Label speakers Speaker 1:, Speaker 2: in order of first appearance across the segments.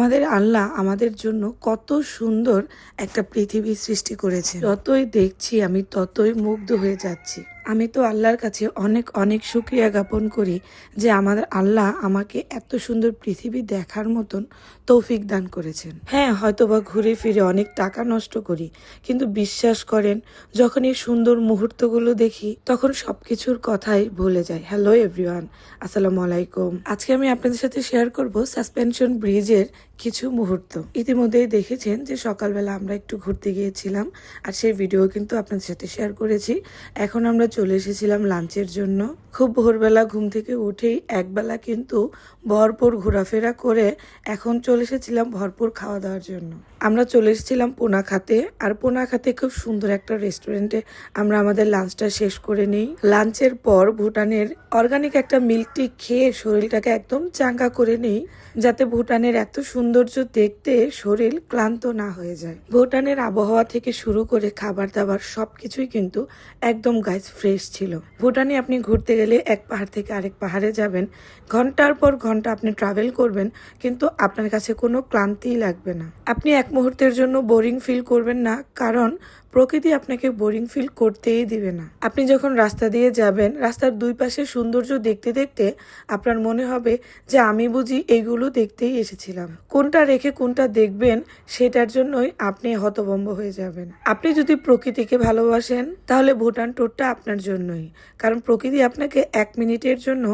Speaker 1: আমাদের আল্লাহ আমাদের জন্য কত সুন্দর একটা পৃথিবী সৃষ্টি করেছে। যতই দেখছি আমি ততই মুগ্ধ হয়ে যাচ্ছি। আমি তো আল্লাহর কাছে অনেক অনেক শুকরিয়া জ্ঞাপন করি যে আমাদের আল্লাহ আমাকে এত সুন্দর পৃথিবী দেখার মতন তৌফিক দান করেছেন। হ্যাঁ, হয়তোবা ঘুরে ফিরে অনেক টাকা নষ্ট করি, কিন্তু বিশ্বাস করেন যখন এই সুন্দর মুহূর্তগুলো দেখি তখন সবকিছুর কথাই ভুলে যাই। হ্যালো এভরিওয়ান, আসসালামু আলাইকুম। আজকে আমি আপনাদের সাথে শেয়ার করব সাসপেনশন ব্রিজের কিছু মুহূর্ত। ইতিমধ্যেই দেখেছেন যে সকালবেলা আমরা একটু ঘুরতে গিয়েছিলাম, আর সেই ভিডিও কিন্তু আপনাদের সাথে শেয়ার করেছি। এখন আমরা চলে এসেছিলাম লাঞ্চের জন্য। খুব ভোরবেলা ঘুম থেকে উঠেই একবেলা কিন্তু ভরপুর ঘোরাফেরা করে এখন চলে এসেছিলাম ভরপুর খাওয়া দাওয়ার জন্য। আমরা চলে এসেছিলাম পোনাখাতে, আর পোনাখাতে খুব সুন্দর একটা রেস্টুরেন্টে আমরা আমাদের লাঞ্চটা শেষ করে নিই। লাঞ্চের পর ভুটানের অর্গানিক একটা মিল্ক টি খেয়ে শরীরটাকে একদম চাঙ্গা করে নেই, যাতে ভুটানের এত সৌন্দর্য দেখতে শরীর ক্লান্ত না হয়ে যায়। ভুটানের আবহাওয়া থেকে শুরু করে খাবার দাবার সবকিছুই কিন্তু একদম গাইস ফ্রেশ ছিল। ভুটানে আপনি ঘুরতে গেলে এক পাহাড় থেকে আরেক পাহাড়ে যাবেন, ঘন্টার পর ঘন্টা আপনি ট্রাভেল করবেন, কিন্তু আপনার কাছে কোনো ক্লান্তিই লাগবে না। আপনি এক মুহূর্তের জন্য বোরিং ফিল করবেন না, কারণ প্রকৃতি আপনাকে বোরিং ফিল করতেই দিবে না। আপনি যখন রাস্তা দিয়ে যাবেন, রাস্তার দুই পাশে সৌন্দর্য দেখতে দেখতে আপনার মনে হবে যে আমি বুঝি এইগুলো দেখতেই এসেছিলাম। কোনটা রেখে কোনটা দেখবেন সেটার জন্যই আপনি হতভম্ব হয়ে যাবেন। আপনি যদি প্রকৃতিকে ভালোবাসেন তাহলে ভুটান ট্যুরটা আপনার জন্যই, কারণ প্রকৃতি আপনাকে এক মিনিটের জন্য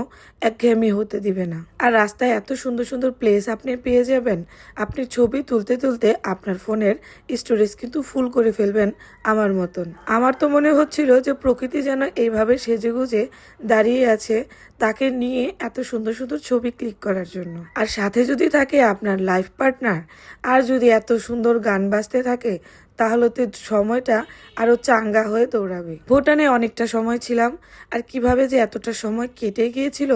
Speaker 1: একঘেয়েমি হতে দিবে না। আর রাস্তায় এত সুন্দর সুন্দর প্লেস আপনি পেয়ে যাবেন, আপনি ছবি তুলতে তুলতে আপনার ফোনের স্টোরেজ কিন্তু ফুল করে ফেলবেন আমার মতন। আমার তো মনে হচ্ছিল যে প্রকৃতি যেন এইভাবে সেজেগুজে দাঁড়িয়ে আছে তাকে নিয়ে এত সুন্দর সুন্দর ছবি ক্লিক করার জন্য। আর সাথে যদি থাকে আপনার লাইফ পার্টনার, আর যদি এত সুন্দর গান বাজতে থাকে, তাহলে তো সময়টা আরো চাঙ্গা হয়ে দৌড়াবে। ভুটানে অনেকটা সময় ছিলাম, আর কিভাবে যে এতটা সময় কেটে গিয়েছিল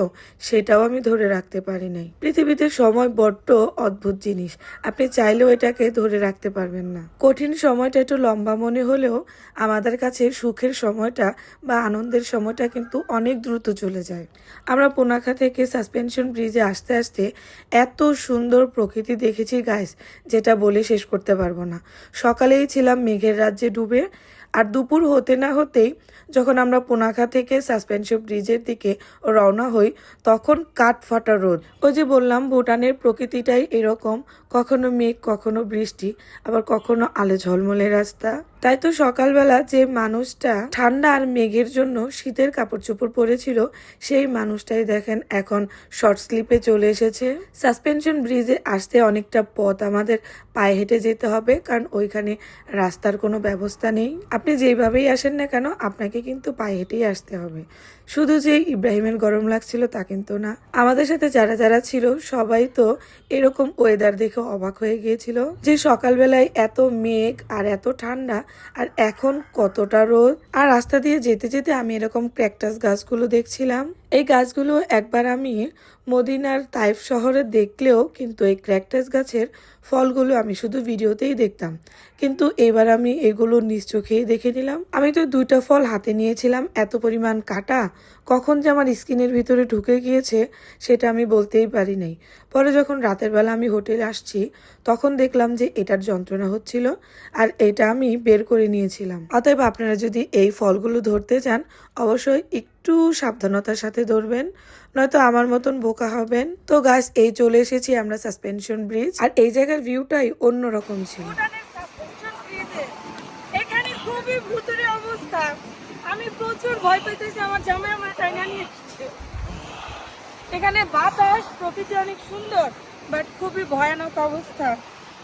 Speaker 1: সেটাও আমি ধরে রাখতে পারি নাই। পৃথিবীতে সময় বড্ড অদ্ভুত জিনিস, আপনি চাইলেও এটাকে ধরে রাখতে পারবেন না। কঠিন সময়টা একটু লম্বা মনে হলেও আমাদের কাছে সুখের সময়টা বা আনন্দের সময়টা কিন্তু অনেক দ্রুত চলে যায়। আমরা পোনাখা থেকে সাসপেনশন ব্রিজে আসতে আসতে এত সুন্দর প্রকৃতি দেখেছি গাইস, যেটা বলে শেষ করতে পারবো না। সকালেই ছিলাম মেঘের রাজ্যে ডুবে, আর দুপুর হতে না হতেই যখন আমরা পোনাখা থেকে সাসপেনশন ব্রিজের দিকে রওনা হই তখন কাঠ ফাটা রোদ। ওই যে বললাম ভুটানের প্রকৃতিটাই এরকম, কখনো মেঘ, কখনো বৃষ্টি, আবার কখনো আলো ঝলমলে রাস্তা। তাই তো সকালবেলা যে মানুষটা ঠান্ডা আর মেঘের জন্য শীতের কাপড় চোপড় পরেছিল, সেই মানুষটাই দেখেন এখন শর্ট স্লিপে চলে এসেছে। সাসপেনশন ব্রিজে আসতে অনেকটা পথ আমাদের পায়ে হেঁটে যেতে হবে, কারণ ওইখানে রাস্তার কোনো ব্যবস্থা নেই। আপনি যেইভাবেই আসেন না কেন আপনাকে কিন্তু পায়ে হেঁটেই আসতে হবে। শুধু যে ইব্রাহিমের গরম লাগছিল তা কিন্তু না, আমাদের সাথে যারা যারা ছিল সবাই তো এরকম ওয়েদার দেখে অবাক হয়ে গিয়েছিল যে সকালবেলায় এত মেঘ আর এত ঠান্ডা, আর এখন কতটা রোদ। আর রাস্তা দিয়ে যেতে যেতে আমি এরকম ক্যাকটাস গাছগুলো দেখছিলাম। এই গাছগুলো একবার আমি মদিনার তাইফ শহরে দেখলেও কিন্তু এই ক্যাকটাস গাছের ফলগুলো আমি শুধু ভিডিওতেই দেখতাম, কিন্তু এবার আমি এগুলো নিজ চোখেই দেখে নিলাম। আমি তো 2টা ফল হাতে নিয়েছিলাম, এত পরিমাণ কাটা কখন যে আমার স্কিনের ভিতরে ঢুকে গিয়েছে সেটা আমি বলতেই পারি নাই। পরে যখন রাতের বেলা আমি হোটেলে আসছি তখন দেখলাম যে এটার যন্ত্রণা হচ্ছিল, আর এটা আমি বের করে নিয়েছিলাম। অতএব আপনারা যদি এই ফলগুলো ধরতে চান অবশ্যই একটু সাবধানতার সাথে ধরবেন, নয়তো আমার মতন বোকা হবেন। তো গাইস, এই চলে এসেছি আমরা সাসপেনশন ব্রিজ, আর এই জায়গার ভিউটাই অন্যরকম ছিল। এখানে খুবই ভূতের অবস্থা, আমি প্রচুর ভয় পেতেছি, আমার জামাই আমার টাইনা নিয়ে এসেছে। এখানে বাতাস, প্রকৃতি অনেক সুন্দর, বাট খুবই ভয়ানক অবস্থা,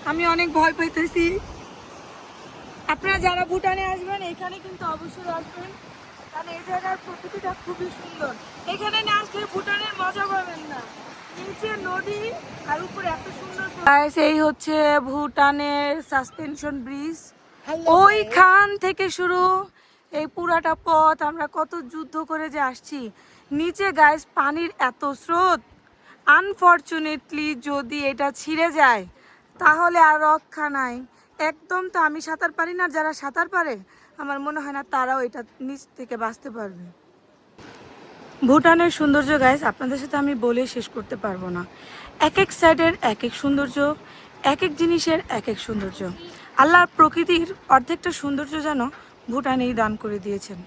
Speaker 1: আমি অনেক ভয় পেতেছি। আপনারা যারা ভুটানে আসবেন এখানে কিন্তু অবশ্যই আসবেন, কারণ এই জায়গার প্রকৃতিটা খুবই সুন্দর। এখানে না আসলে ভুটানের মজা পাবেন না। নিচে নদী আর উপরে এত সুন্দর। এই হচ্ছে ভুটানের সাসপেনশন ব্রিজ, ওইখান থেকে শুরু এই পুরাটা পথ। আমরা কত যুদ্ধ করে যে আসছি। নিচে গাইস পানির এত স্রোত, আনফরচুনেটলি যদি এটা ছিঁড়ে যায় তাহলে আর রক্ষা নাই একদম। তো আমি সাঁতার পারি না, যারা সাঁতার পারে আমার মনে হয় না তারাও এটা নিচ থেকে বাঁচতে পারবে। ভুটানের সৌন্দর্য গাইস আপনাদের সাথে আমি বলে শেষ করতে পারবো না। এক এক সাইডের এক এক সৌন্দর্য, এক এক জিনিসের এক এক সৌন্দর্য। আল্লাহর প্রকৃতির অর্ধেকটা সৌন্দর্য যেন ভুটানেই দান করে দিয়েছেন।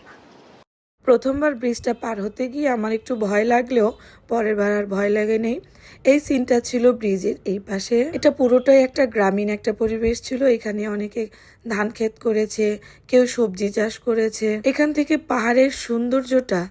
Speaker 1: প্রথমবার ব্রিজটা পার হতে গিয়ে আমার একটু ভয় লাগলেও পরের বার আর ভয় লাগে নেই। এই সিনটা ছিল ব্রিজের এই পাশে। এটা পুরোটাই একটা গ্রামীণ একটা পরিবেশ ছিল। এখানে অনেকে ধান ক্ষেত করেছে, কেউ সবজি চাষ করেছে। এখান থেকে পাহাড়ের সৌন্দর্যটা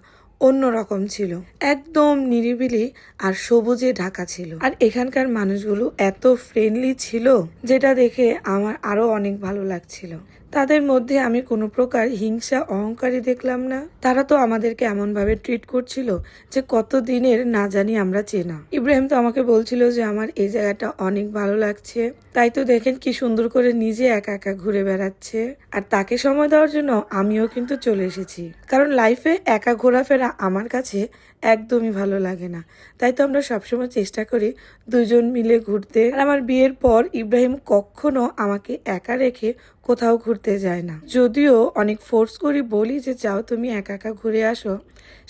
Speaker 1: অন্যরকম ছিল, একদম নিরিবিলি আর সবুজে ঢাকা ছিল। আর এখানকার মানুষগুলো এত ফ্রেন্ডলি ছিল যেটা দেখে আমার আরো অনেক ভালো লাগছিল। তাদের মধ্যে আমি কোনো প্রকার হিংসা অহংকারী দেখলাম না। তারা তো আমাদেরকে এমন ভাবে ট্রিট করছিল যে কত দিনের না জানি আমরা চেনা। ইব্রাহিম তো আমাকে বলছিল যে আমার এই জায়গাটা অনেক ভালো লাগছে। তাই তো দেখেন কি সুন্দর করে নিজে একা একা ঘুরে বেড়াচ্ছে। আর তাকে সময় দেওয়ার জন্য আমিও কিন্তু চলে এসেছি, কারণ লাইফে একা ঘোরাফেরা আমার কাছে একদমই ভালো লাগে না। তাই তো আমরা সবসময় চেষ্টা করি দুজন মিলে ঘুরতে। আর আমার বিয়ের পর ইব্রাহিম কখনো আমাকে একা রেখে কোথাও ঘুরতে যায় না। যদিও অনেক ফোর্স করি, বলি যে যাও তুমি একা একা ঘুরে আসো,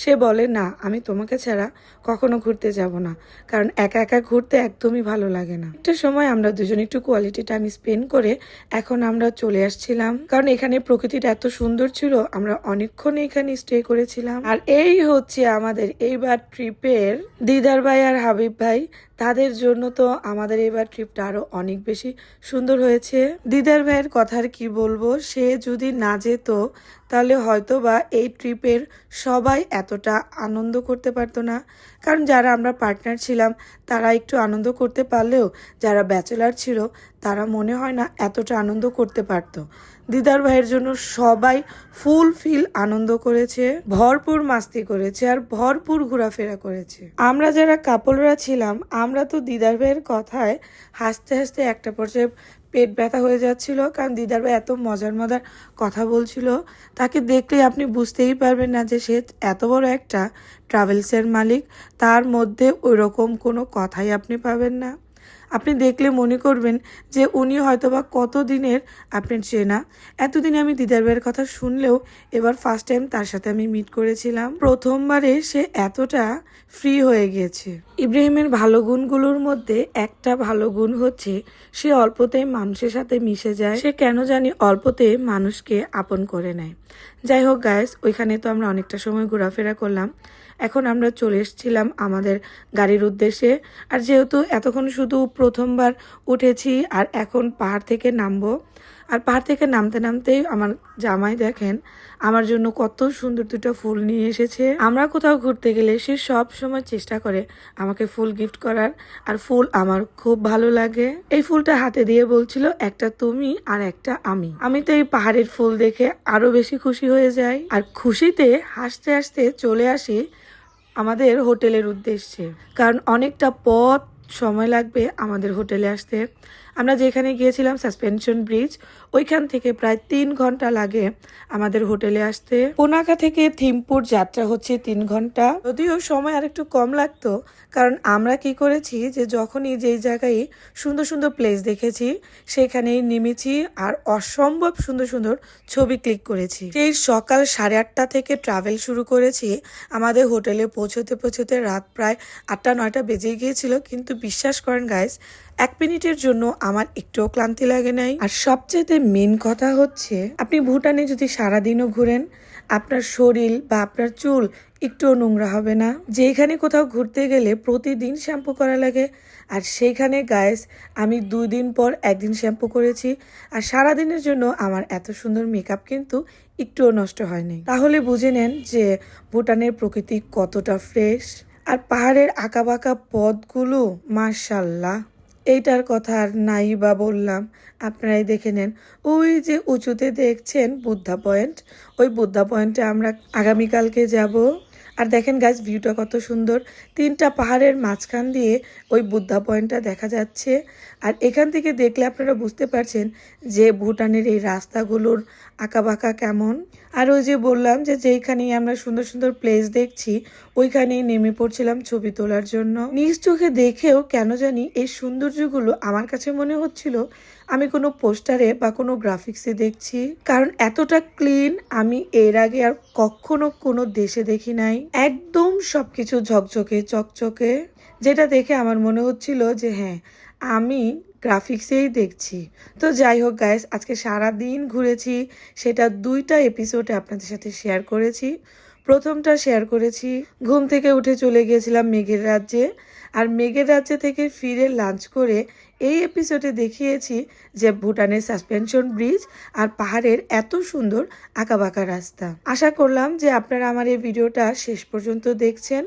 Speaker 1: সে বলে না আমি তোমাকে ছাড়া কখনো ঘুরতে যাব না, কারণ একা একা ঘুরতে একদমই ভালো লাগে না। একটা সময় আমরা দুজন একটু কোয়ালিটি টাইম স্পেন্ড করে এখন আমরা চলে আসছিলাম, কারণ এখানে প্রকৃতিটা এত সুন্দর ছিল। আমরা অনেকক্ষণ এখানে স্টে করেছিলাম। আর এই হচ্ছে আমাদের এইবার ট্রিপের দিদার ভাই আর হাবিব ভাই। তাদের জন্য তো আমাদের এবার ট্রিপটা আরো অনেক বেশি সুন্দর হয়েছে। দিদার ভাইয়ের কথা আর কি বলবো, সে যদি না যেত তাহলে হয়তো বা এই ট্রিপের সবাই এতটা আনন্দ করতে পারতো না। কারণ যারা আমরা পার্টনার ছিলাম তারা একটু আনন্দ করতে পারলেও যারা ব্যাচেলার ছিল তারা মনে হয় না এতটা আনন্দ করতে পারতো। দিদার ভাইয়ের জন্য সবাই ফুল ফিল আনন্দ করেছে, ভরপুর মাস্তি করেছে আর ভরপুর ঘোরাফেরা করেছে। আমরা যারা কাপলরা ছিলাম আমরা তো দিদার ভাইয়ের কথায় হাসতে হাসতে একটা পর্যায়ে পেট ব্যথা হয়ে যাচ্ছিল, কারণ দিদার ভাই এত মজার মজার কথা বলছিল। তাকে দেখলে আপনি বুঝতেই পারবেন না যে সে এত বড় একটা ট্রাভেলসের মালিক, তার মধ্যে ওই রকম কোনো কথাই আপনি পাবেন না। আপনি দেখলে মনে করবেন যে উনি হয়তোবা কত দিনের আপনার চেনা। এতদিন আমি দিদার ভাইয়ের কথা শুনলেও এবার ফার্স্ট টাইম তার সাথে আমি মিট করেছিলাম। প্রথমবারে সে এতটা ফ্রি হয়ে গিয়েছে। ইব্রাহিমের ভালো গুণগুলোর মধ্যে একটা ভালো গুণ হচ্ছে সে অল্পতেই মানুষের সাথে মিশে যায়। সে কেন জানি অল্পতে মানুষকে আপন করে নেয়। যাই হোক গাইস, ওইখানে তো আমরা অনেকটা সময় ঘোরাফেরা করলাম। এখন আমরা চলে এসেছিলাম আমাদের গাড়ির উদ্দেশ্যে। আর যেহেতু এতক্ষণ শুধু প্রথমবার উঠেছি আর এখন পাহাড় থেকে নামবো, আর পাহাড় থেকে নামতে নামতেই আমার জামাই দেখেন আমার জন্য কত সুন্দর দুটো ফুল নিয়ে এসেছে। আমরা কোথাও ঘুরতে গেলে সে সব সময় চেষ্টা করে আমাকে ফুল গিফট করার, আর ফুল আমার খুব ভালো লাগে। এই ফুলটা হাতে দিয়ে বলছিল একটা তুমি আর একটা আমি। আমি তো এই পাহাড়ের ফুল দেখে আরো বেশি খুশি হয়ে যাই, আর খুশিতে হাসতে হাসতে চলে আসি আমাদের হোটেলের উদ্দেশ্যে, কারণ অনেকটা পথ সময় লাগবে আমাদের হোটেলে আসতে। আমরা যেখানে গিয়েছিলাম সাসপেনশন ব্রিজ, ওইখান থেকে প্রায় 3 ঘন্টা লাগে আমাদের হোটেলে আসতে। পোনাকা থেকে থিমপুর যাত্রা হচ্ছে 3 ঘন্টা। যদিও সময় আর একটু কম লাগতো, কারণ আমরা কি করেছি যে যখনই যেই জায়গায় সুন্দর সুন্দর প্লেস দেখেছি সেখানেই নেমেছি আর অসম্ভব সুন্দর সুন্দর ছবি ক্লিক করেছি। সেই সকাল 8:30 থেকে ট্রাভেল শুরু করেছি। আমাদের হোটেলে পৌঁছতে পৌঁছতে রাত প্রায় 8টা-9টা বেজে গিয়েছিল, কিন্তু বিশ্বাস করেন গাইস 1 মিনিটের জন্য আমার একটুও ক্লান্তি লাগে নাই। আর সবচেয়ে মেন কথা হচ্ছে আপনি ভুটানে যদি সারাদিনও ঘুরেন আপনার শরীর বা আপনার চুল একটুও নোংরা হবে না। যেখানে কোথাও ঘুরতে গেলে প্রতিদিন শ্যাম্পু করা লাগে, আর সেইখানে গাইস আমি 2 দিন পর 1 দিন শ্যাম্পু করেছি। আর সারাদিনের জন্য আমার এত সুন্দর মেকআপ কিন্তু একটুও নষ্ট হয়নি। তাহলে বুঝে নেন যে ভুটানের প্রকৃতি কতটা ফ্রেশ। আর পাহাড়ের আঁকাবাঁকা পথগুলো মাশাআল্লাহ, এইটার কথা আর নাই বা বললাম, আপনারাই দেখে নেন। ওই যে উঁচুতে দেখছেন বুদ্ধা পয়েন্ট, ওই বুদ্ধা পয়েন্টে আমরা আগামীকালকে যাব। আর দেখেন গাইস ভিউটা কত সুন্দর, 3টা পাহাড়ের মাঝখান দিয়ে ওই বুদ্ধা পয়েন্টটা দেখা যাচ্ছে। আর এখান থেকে দেখলে আপনারা বুঝতে পারছেন যে ভুটানের এই রাস্তাগুলোর আঁকাবাঁকা কেমন। আর ওই যে বললাম যে যেইখানেই আমরা সুন্দর সুন্দর প্লেস দেখছি ওইখানেই নেমে পড়ছিলাম ছবি তোলার জন্য। নিজ চোখে দেখেও কেন জানি এই সৌন্দর্যগুলো আমার কাছে মনে হচ্ছিল আমি কোনো পোস্টারে বা কোনো গ্রাফিক্সে দেখছি, কারণ এতটা ক্লিন আমি এর আগে আর কখনো কোনো দেশে দেখি নাই। একদম সবকিছু ঝকঝকে চকচকে, যেটা দেখে আমার মনে হচ্ছিল যে হ্যাঁ আমি গ্রাফিক্সেই দেখছি। তো যাই হোক গাইস, আজকে সারা দিন ঘুরেছি, সেটা 2টা এপিসোডে আপনাদের সাথে শেয়ার করেছি। প্রথমটা শেয়ার করেছি ঘুম থেকে উঠে চলে গিয়েছিলাম মেঘের রাজ্যে, আর মেঘের রাজ্যে থেকে ফিরে লাঞ্চ করে এই এপিসোডে দেখিয়েছি যে ভুটানের সাসপেনশন ব্রিজ আর পাহাড়ের এত সুন্দর আঁকাবাঁকা রাস্তা। আশা করলাম যে আপনারা আমার এই ভিডিওটা শেষ পর্যন্ত দেখছেন,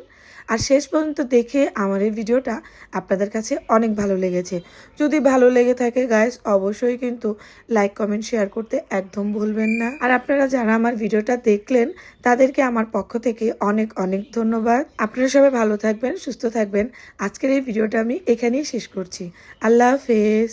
Speaker 1: আর শেষ পর্যন্ত দেখে আমার এই ভিডিওটা আপনাদের কাছে অনেক ভালো লেগেছে। যদি ভালো লেগে থাকে গাইস অবশ্যই কিন্তু লাইক কমেন্ট শেয়ার করতে একদম ভুলবেন না। আর আপনারা যারা আমার ভিডিওটা দেখলেন তাদেরকে আমার পক্ষ থেকে অনেক অনেক ধন্যবাদ। আপনারা সবাই ভালো থাকবেন, সুস্থ থাকবেন। আজকের এই ভিডিওটা আমি এখানেই শেষ করছি। আল্লাহ হাফেজ।